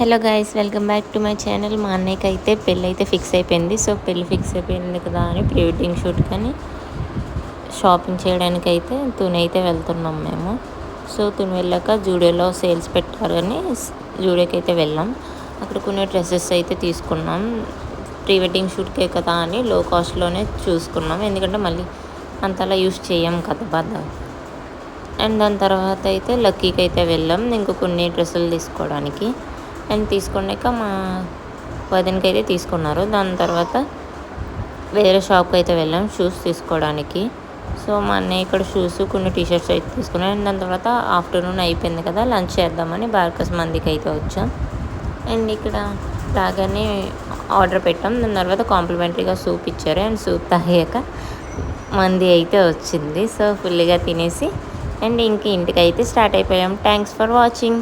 Hello guys, welcome back to my channel. మా అన్నయ్యకి అయితే పెళ్ళి అయితే ఫిక్స్ అయిపోయింది. సో పెళ్ళి ఫిక్స్ అయిపోయింది కదా అని ప్రీ వెడ్డింగ్ షూట్ కానీ షాపింగ్ చేయడానికి అయితే తుని అయితే వెళ్తున్నాం మేము. సో తుని వెళ్ళాక జూడియోలో సేల్స్ పెట్టారు అని జూడియోకి అయితే వెళ్ళాం. అక్కడ కొన్ని డ్రెస్సెస్ అయితే తీసుకున్నాం. ప్రీ వెడ్డింగ్ షూట్కే కదా అని లో కాస్ట్లోనే చూసుకున్నాం, ఎందుకంటే మళ్ళీ అంతలా యూస్ చేయం కదా బాగా. అండ్ దాని తర్వాత అయితే లక్కీకి అయితే వెళ్ళాం ఇంకో కొన్ని డ్రెస్సులు తీసుకోవడానికి. అండ్ తీసుకున్నాక మా వదినకి అయితే తీసుకున్నారు. దాని తర్వాత వేరే షాప్కి అయితే వెళ్ళాం షూస్ తీసుకోవడానికి. సో మా అన్నయ్య ఇక్కడ షూస్ కొన్ని టీషర్ట్స్ అయితే తీసుకున్నాం. అండ్ దాని తర్వాత ఆఫ్టర్నూన్ అయిపోయింది కదా, లంచ్ చేద్దామని బార్కస్ మందికి అయితే వచ్చాం. అండ్ ఇక్కడ రాగానే ఆర్డర్ పెట్టాం. దాని తర్వాత కాంప్లిమెంటరీగా సూప్ ఇచ్చారు. అండ్ సూప్ తాగాక మంది అయితే వచ్చింది. సో ఫుల్గా తినేసి అండ్ ఇంక ఇంటికి అయితే స్టార్ట్ అయిపోయాం. Thanks for watching.